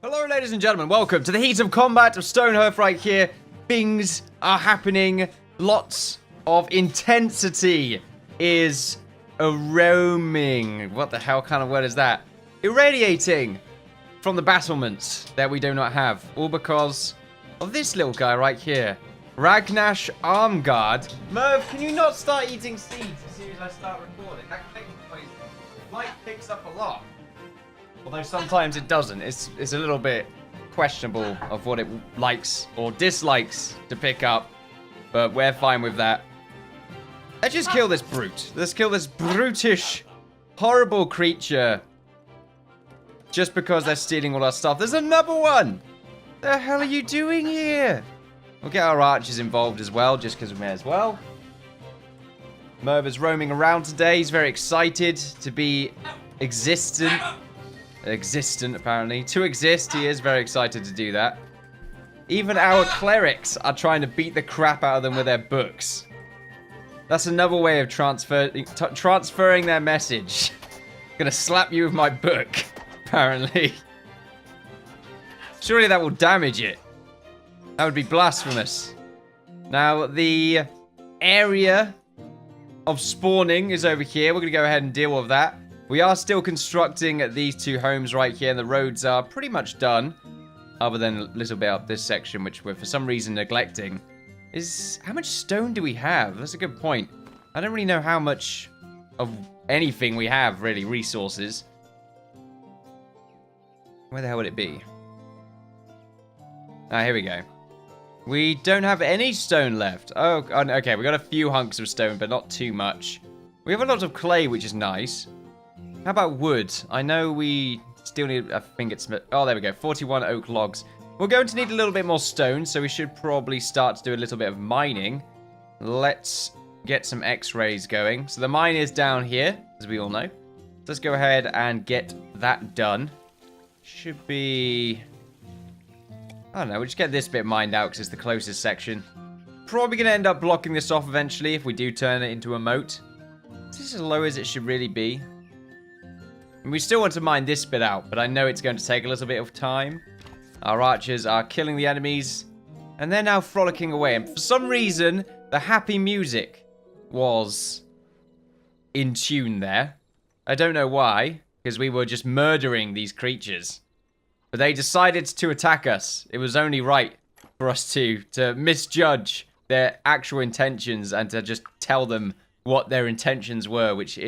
Hello, ladies and gentlemen. Welcome to the heat of combat of Stonehearth right here. Things are happening. Lots of intensity is aroming. What the hell kind of word is that? Irradiating from the battlements that we do not have. All because of this little guy right here. Ragnash Armguard. Merv, can you not start eating seeds as soon as I start recording? That mic picks up a lot. Although sometimes it doesn't. It's a little bit questionable of what it likes or dislikes to pick up. But we're fine with that. Let's just kill this brute. Let's kill this brutish, horrible creature. Just because they're stealing all our stuff. There's another one! The hell are you doing here? We'll get our archers involved as well, just because we may as well. Merv is roaming around today. He's very excited to be existent, apparently. To exist, he is very excited to do that. Even our clerics are trying to beat the crap out of them with their books. That's another way of transferring their message. I'm gonna slap you with my book, apparently. Surely that will damage it. That would be blasphemous. Now, the area of spawning is over here. We're gonna go ahead and deal with that. We are still constructing these two homes right here, and the roads are pretty much done. Other than a little bit up this section, which we're for some reason neglecting. How much stone do we have? That's a good point. I don't really know how much of anything we have, really, resources. Where the hell would it be? Ah, here we go. We don't have any stone left. Oh, okay, we got a few hunks of stone, but not too much. We have a lot of clay, which is nice. How about wood? I know we still need, I think it's, oh, there we go, 41 oak logs. We're going to need a little bit more stone, so we should probably start to do a little bit of mining. Let's get some x-rays going. So the mine is down here, as we all know. Let's go ahead and get that done. Should be, I don't know, we'll just get this bit mined out because it's the closest section. Probably going to end up blocking this off eventually if we do turn it into a moat. Is this as low as it should really be? And we still want to mine this bit out, but I know it's going to take a little bit of time. Our archers are killing the enemies, and they're now frolicking away. And for some reason, the happy music was in tune there. I don't know why, because we were just murdering these creatures. But they decided to attack us. It was only right for us to misjudge their actual intentions and to just tell them what their intentions were, which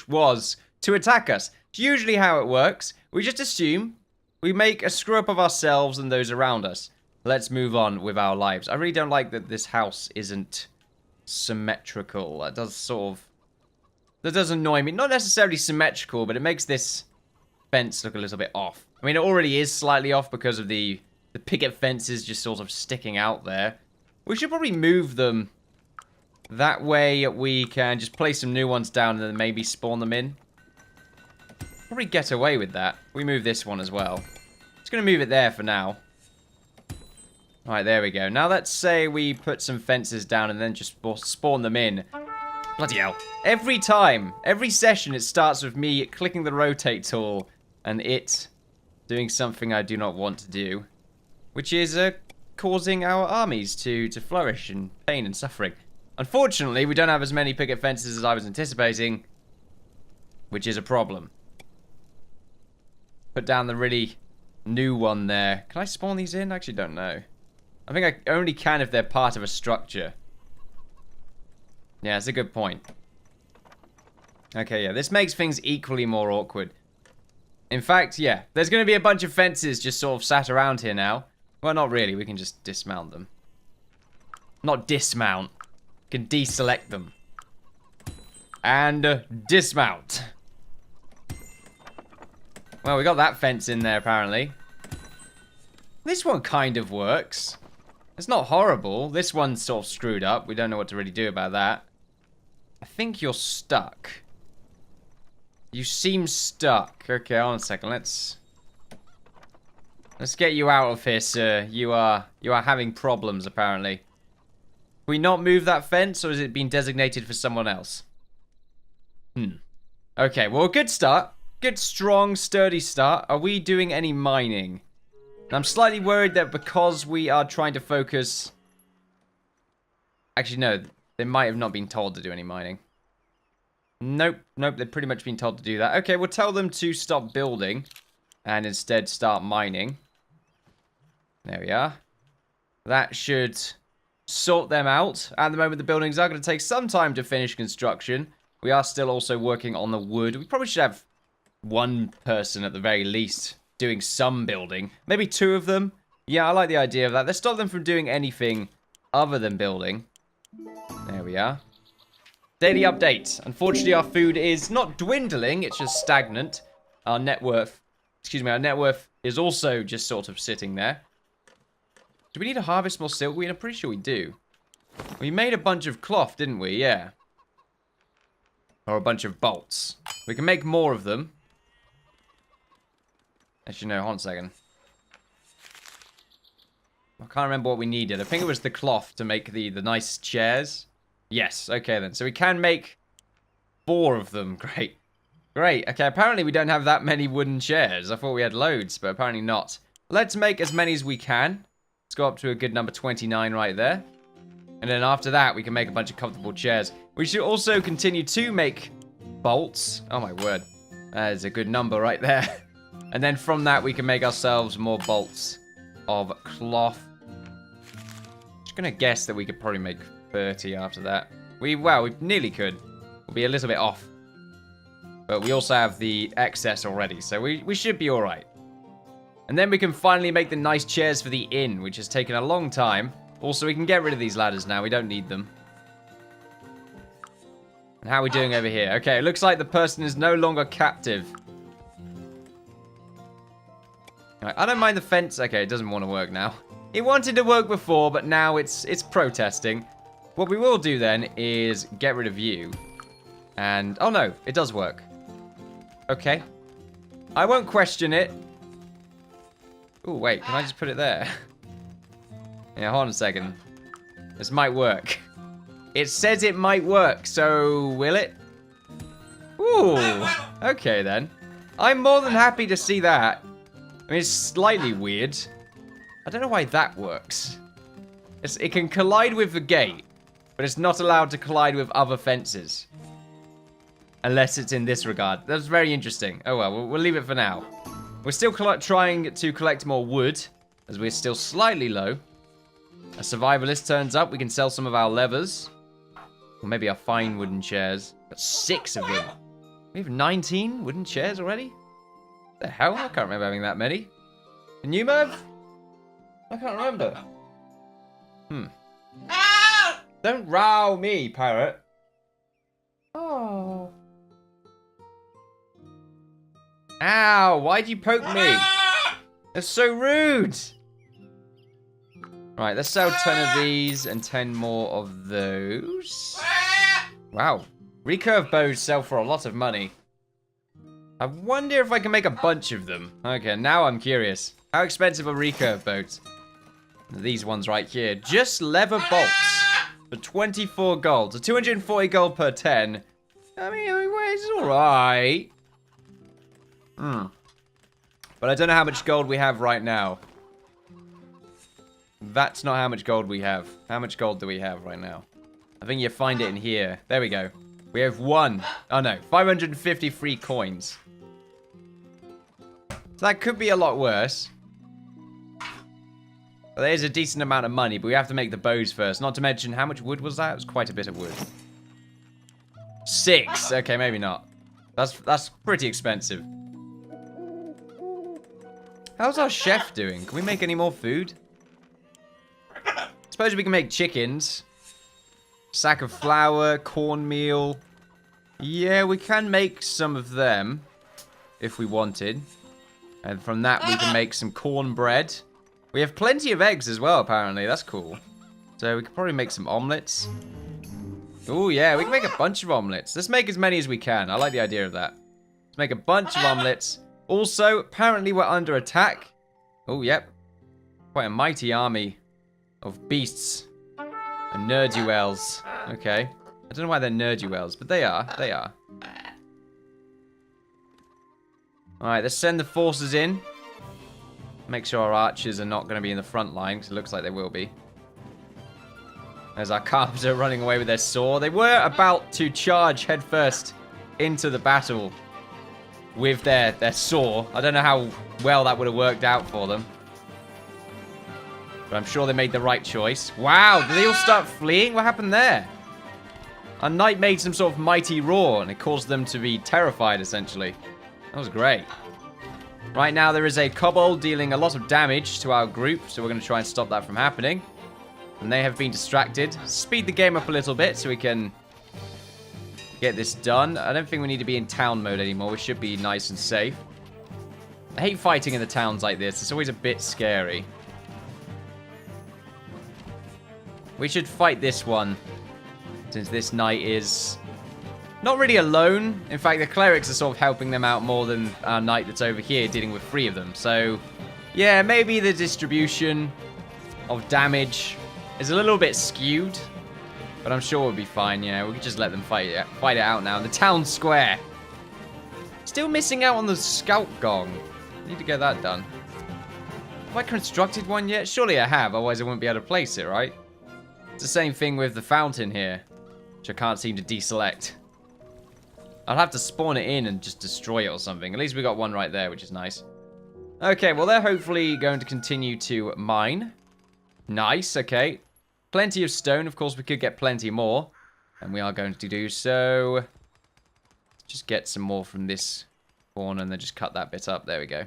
was to attack us. It's usually how it works. We just assume, we make a screw up of ourselves and those around us. Let's move on with our lives. I really don't like that this house isn't symmetrical. That does annoy me. Not necessarily symmetrical, but it makes this fence look a little bit off. I mean, it already is slightly off because of the picket fences just sort of sticking out there. We should probably move them. That way we can just place some new ones down and then maybe spawn them in. Probably get away with that. We move this one as well. Just going to move it there for now. Alright, there we go. Now let's say we put some fences down and then just spawn them in. Bloody hell. Every time, every session, it starts with me clicking the rotate tool and it doing something I do not want to do. Which is causing our armies to flourish in pain and suffering. Unfortunately, we don't have as many picket fences as I was anticipating, which is a problem. Put down the really new one there. Can I spawn these in? I actually don't know. I think I only can if they're part of a structure. Yeah, that's a good point. Okay, yeah, this makes things equally more awkward. In fact, yeah, there's going to be a bunch of fences just sort of sat around here now. Well, not really. We can just dismount them. Not dismount. We can deselect them. And dismount. Well, we got that fence in there, apparently. This one kind of works. It's not horrible. This one's sort of screwed up. We don't know what to really do about that. I think you're stuck. You seem stuck. Okay, hold on a second. Let's get you out of here, sir. You are having problems, apparently. Can we not move that fence, or has it been designated for someone else? Okay, well, good start. Good, strong, sturdy start. Are we doing any mining? And I'm slightly worried that because we are trying to focus... Actually, no. They might have not been told to do any mining. Nope. Nope, they've pretty much been told to do that. Okay, we'll tell them to stop building and instead start mining. There we are. That should sort them out. At the moment, the buildings are going to take some time to finish construction. We are still also working on the wood. We probably should have one person at the very least doing some building. Maybe two of them. Yeah, I like the idea of that. Let's stop them from doing anything other than building. There we are. Daily update. Unfortunately, our food is not dwindling. It's just stagnant. Our net worth, our net worth is also just sort of sitting there. Do we need to harvest more silkweed? I'm pretty sure we do. We made a bunch of cloth, didn't we? Yeah. Or a bunch of bolts. We can make more of them. Actually, no, hold on a second. I can't remember what we needed. I think it was the cloth to make the nice chairs. Yes, okay then. So we can make 4 of them. Great. Great. Okay, apparently we don't have that many wooden chairs. I thought we had loads, but apparently not. Let's make as many as we can. Let's go up to a good number 29 right there. And then after that, we can make a bunch of comfortable chairs. We should also continue to make bolts. Oh my word. That is a good number right there. And then from that, we can make ourselves more bolts of cloth. Just gonna guess that we could probably make 30 after that. Well, we nearly could. We'll be a little bit off. But we also have the excess already, so we should be alright. And then we can finally make the nice chairs for the inn, which has taken a long time. Also, we can get rid of these ladders now. We don't need them. And how are we doing over here? Okay, it looks like the person is no longer captive. Right, I don't mind the fence. Okay, it doesn't want to work now. It wanted to work before, but now it's protesting. What we will do then is get rid of you. And, oh no, it does work. Okay. I won't question it. Oh, wait, can I just put it there? Yeah, hold on a second. This might work. It says it might work, so will it? Ooh, okay then. I'm more than happy to see that. I mean, it's slightly weird. I don't know why that works. It can collide with the gate, but it's not allowed to collide with other fences. Unless it's in this regard. That's very interesting. Oh well, we'll leave it for now. We're still trying to collect more wood, as we're still slightly low. A survivalist turns up, we can sell some of our levers. Or maybe our fine wooden chairs. Got 6 of them. We have 19 wooden chairs already? What the hell? I can't remember having that many. Can you, Merv? I can't remember. Don't row me, parrot. Oh. Ow, why'd you poke me? That's so rude. Right, let's sell 10 of these and 10 more of those. Wow. Recurve bows sell for a lot of money. I wonder if I can make a bunch of them. Okay, now I'm curious. How expensive are recurve bows? These ones right here. Just leather bolts for 24 gold. So 240 gold per 10. I mean it's alright. But I don't know how much gold we have right now. That's not how much gold we have. How much gold do we have right now? I think you find it in here. There we go. We have 553 coins. So that could be a lot worse. But there's a decent amount of money, but we have to make the bows first. Not to mention, how much wood was that? It was quite a bit of wood. 6. Okay, maybe not. That's pretty expensive. How's our chef doing? Can we make any more food? Suppose we can make chickens. Sack of flour, cornmeal. Yeah, we can make some of them if we wanted. And from that, we can make some cornbread. We have plenty of eggs as well, apparently. That's cool. So we could probably make some omelets. Oh, yeah, we can make a bunch of omelets. Let's make as many as we can. I like the idea of that. Let's make a bunch of omelets. Also, apparently we're under attack. Oh, yep. Quite a mighty army of beasts and nerduels. Okay. I don't know why they're nerduels, but they are. They are. Alright, let's send the forces in. Make sure our archers are not going to be in the front line, because it looks like they will be. There's our carpenter running away with their saw. They were about to charge headfirst into the battle with their saw. I don't know how well that would have worked out for them. But I'm sure they made the right choice. Wow, did they all start fleeing? What happened there? Our knight made some sort of mighty roar, and it caused them to be terrified, essentially. That was great. Right now, there is a kobold dealing a lot of damage to our group, so we're going to try and stop that from happening. And they have been distracted. Speed the game up a little bit so we can get this done. I don't think we need to be in town mode anymore. We should be nice and safe. I hate fighting in the towns like this. It's always a bit scary. We should fight this one, since this knight is not really alone. In fact, the clerics are sort of helping them out more than our knight that's over here dealing with 3 of them. So, yeah, maybe the distribution of damage is a little bit skewed, but I'm sure we'll be fine. Yeah, we could just let them fight it out now. The town square. Still missing out on the scout gong. Need to get that done. Have I constructed one yet? Surely I have, otherwise I wouldn't be able to place it, right? It's the same thing with the fountain here, which I can't seem to deselect. I'll have to spawn it in and just destroy it or something. At least we got one right there, which is nice. Okay, well, they're hopefully going to continue to mine. Nice, okay. Plenty of stone. Of course, we could get plenty more. And we are going to do so. Just get some more from this corner and then just cut that bit up. There we go.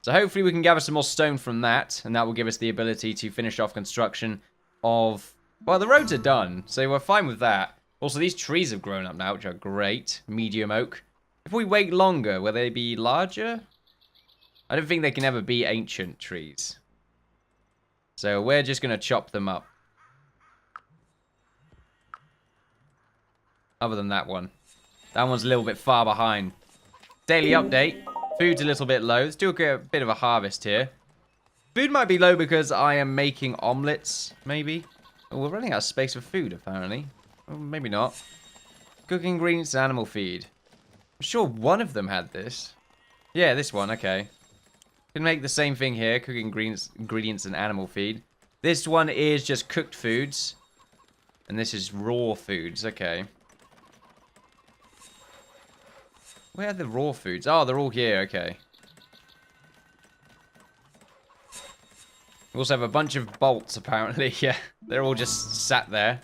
So hopefully we can gather some more stone from that. And that will give us the ability to finish off construction of... Well, the roads are done. So we're fine with that. Also, these trees have grown up now, which are great. Medium oak. If we wait longer, will they be larger? I don't think they can ever be ancient trees. So we're just going to chop them up. Other than that one. That one's a little bit far behind. Daily update. Food's a little bit low. Let's do a bit of a harvest here. Food might be low because I am making omelets, maybe. Oh, we're running out of space for food, apparently. Well, maybe not. Cooking ingredients and animal feed. I'm sure one of them had this. Yeah, this one, okay. Can make the same thing here. Cooking ingredients and animal feed. This one is just cooked foods. And this is raw foods, okay. Where are the raw foods? Oh, they're all here, okay. We also have a bunch of bolts, apparently. Yeah, they're all just sat there.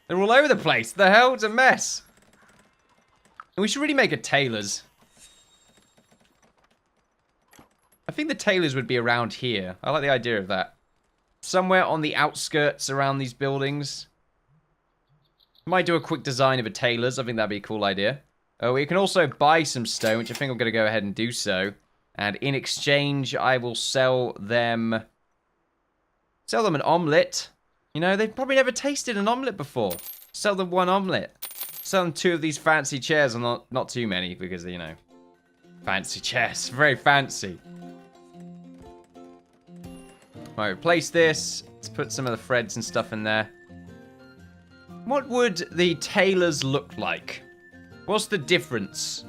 They're all over the place. The hell? It's a mess. And we should really make a tailor's. I think the tailors would be around here. I like the idea of that. Somewhere on the outskirts around these buildings. Might do a quick design of a tailor's. I think that'd be a cool idea. We can also buy some stone, which I think I'm going to go ahead and do so. And in exchange, I will sell them... Sell them an omelette. You know, they've probably never tasted an omelette before. Sell them one omelette. Sell them 2 of these fancy chairs, and not too many, because, you know... Fancy chairs. Very fancy. Right, replace this. Let's put some of the threads and stuff in there. What would the tailors look like? What's the difference?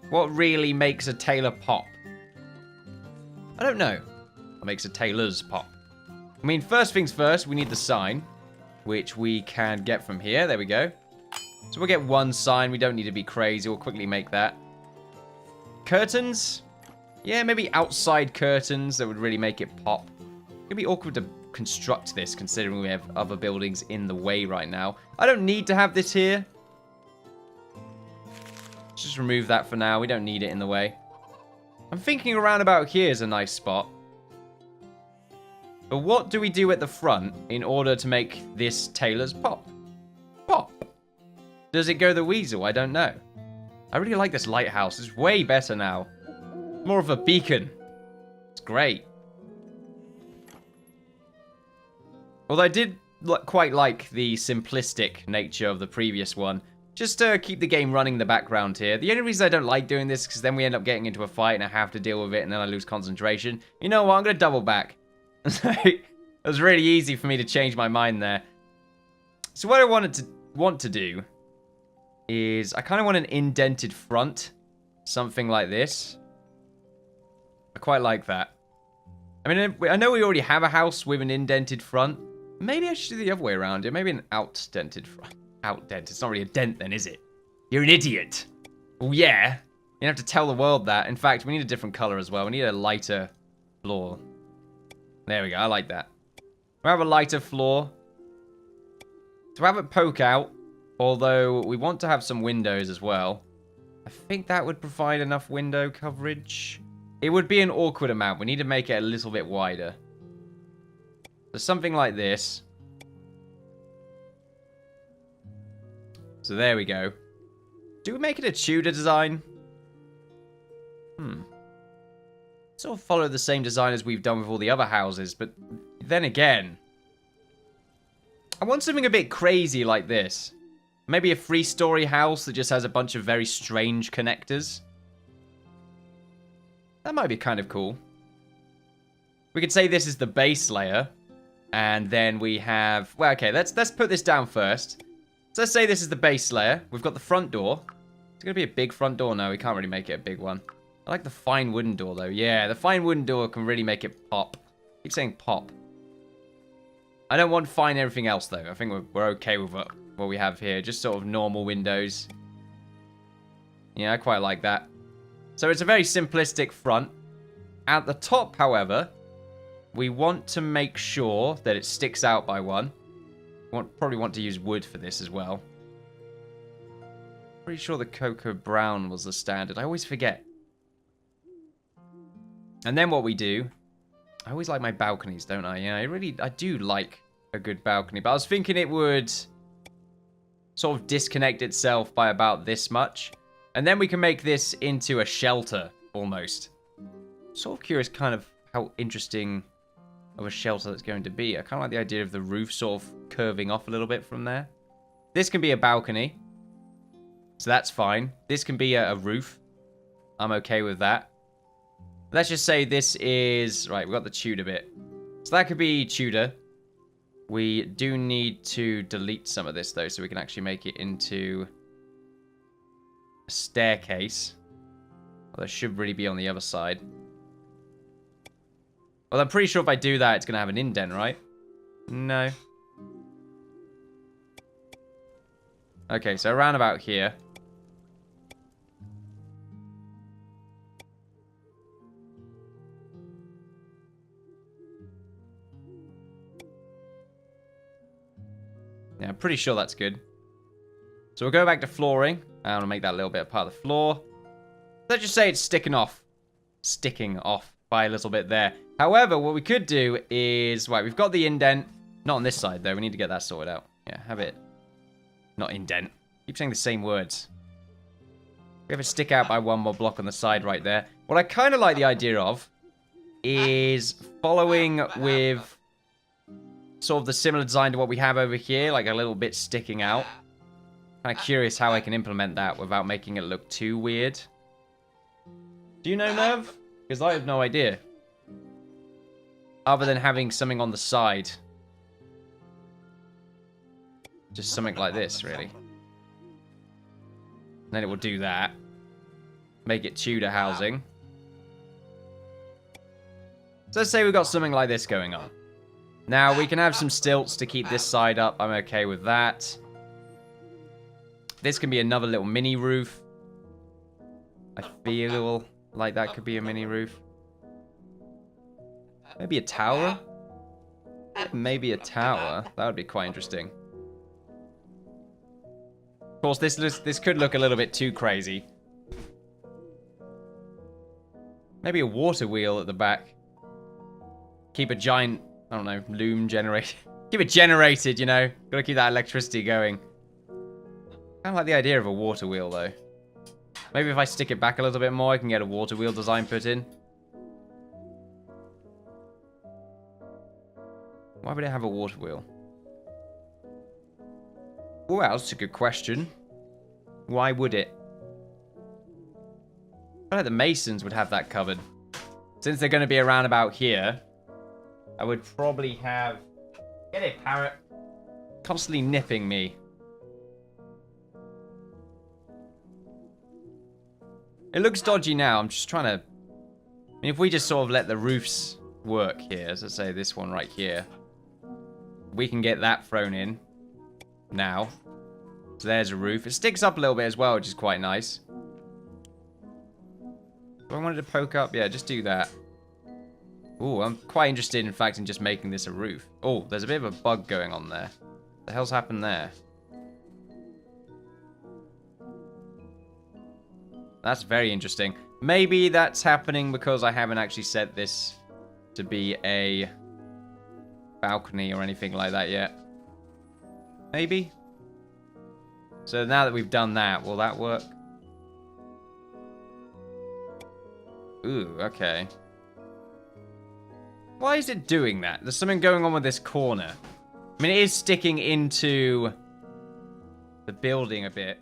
What really makes a tailor pop? I don't know. What makes a tailor's pop? I mean, first things first, we need the sign, which we can get from here. There we go. So we'll get one sign. We don't need to be crazy. We'll quickly make that. Curtains? Yeah, maybe outside curtains that would really make it pop. It'd be awkward to construct this, considering we have other buildings in the way right now. I don't need to have this here. Let's just remove that for now. We don't need it in the way. I'm thinking around about here is a nice spot. But what do we do at the front in order to make this tailor's pop? Pop. Does it go the weasel? I don't know. I really like this lighthouse. It's way better now. More of a beacon. It's great. Although I did quite like the simplistic nature of the previous one. Just to keep the game running in the background here. The only reason I don't like doing this is because then we end up getting into a fight and I have to deal with it and then I lose concentration. You know what? I'm going to double back. It was really easy for me to change my mind there. So what I want to do is I kind of want an indented front. Something like this. quite like that. I mean, I know we already have a house with an indented front. Maybe I should do the other way around. Maybe an outdented front. Outdent. It's not really a dent then, is it? You're an idiot. Well, yeah. You have to tell the world that. In fact, we need a different color as well. We need a lighter floor. There we go. I like that. We have a lighter floor. To have it poke out, although we want to have some windows as well. I think that would provide enough window coverage. It would be an awkward amount. We need to make it a little bit wider. So something like this. So there we go. Do we make it a Tudor design? Sort of follow the same design as we've done with all the other houses, but then again, I want something a bit crazy like this. Maybe a 3-story house that just has a bunch of very strange connectors. That might be kind of cool. We could say this is the base layer, and then we have... Well, okay, let's put this down first. So let's say this is the base layer. We've got the front door. It's going to be a big front door. No, we can't really make it a big one. I like the fine wooden door, though. Yeah, the fine wooden door can really make it pop. I keep saying pop. I don't want fine everything else, though. I think we're okay with what we have here. Just sort of normal windows. Yeah, I quite like that. So it's a very simplistic front. At the top, however, we want to make sure that it sticks out by one. Probably want to use wood for this as well. Pretty sure the cocoa brown was the standard. I always forget. And then what we do... I always like my balconies, don't I? Yeah, I do like a good balcony. But I was thinking it would sort of disconnect itself by about this much. And then we can make this into a shelter, almost. Sort of curious kind of how interesting of a shelter that's going to be. I kind of like the idea of the roof sort of curving off a little bit from there. This can be a balcony. So that's fine. This can be a roof. I'm okay with that. Let's just say this is... Right, we've got the Tudor bit. So that could be Tudor. We do need to delete some of this, though, so we can actually make it into a staircase. Well, that should really be on the other side. Well, I'm pretty sure if I do that, it's going to have an indent, right? No. Okay, so around about here. Yeah, I'm pretty sure that's good. So we'll go back to flooring. And I'll make that a little bit part of the floor. Let's just say it's sticking off by a little bit there. However, what we could do is... Right, we've got the indent. Not on this side, though. We need to get that sorted out. Yeah, have it. Not indent. Keep saying the same words. We have it stick out by one more block on the side right there. What I kind of like the idea of is following with sort of the similar design to what we have over here, like a little bit sticking out. Kind of curious how I can implement that without making it look too weird. Do you know, Nerv? Because I have no idea. Other than having something on the side. Just something like this, really. And then it will do that. Make it Tudor housing. So let's say we've got something like this going on. Now, we can have some stilts to keep this side up. I'm okay with that. This can be another little mini roof. I feel like that could be a mini roof. Maybe a tower? Maybe a tower. That would be quite interesting. Of course, this could look a little bit too crazy. Maybe a water wheel at the back. Keep a giant... I don't know, loom generator. Keep it generated, you know. Gotta keep that electricity going. Kind of like the idea of a water wheel, though. Maybe if I stick it back a little bit more, I can get a water wheel design put in. Why would it have a water wheel? Well, that's a good question. Why would it? I feel like the masons would have that covered. Since they're going to be around about here, I would probably have... Get it, parrot. Constantly nipping me. It looks dodgy now. I'm just trying to mean, if we just sort of let the roofs work here, as I say, this one right here, we can get that thrown in now. So there's a roof. It sticks up a little bit as well, which is quite nice. If I wanted to poke up, yeah, just do that. Ooh, I'm quite interested, in fact, in just making this a roof. Oh, there's a bit of a bug going on there. What the hell's happened there? That's very interesting. Maybe that's happening because I haven't actually set this to be a balcony or anything like that yet. Maybe? So now that we've done that, will that work? Ooh, okay. Why is it doing that? There's something going on with this corner. I mean, it is sticking into the building a bit.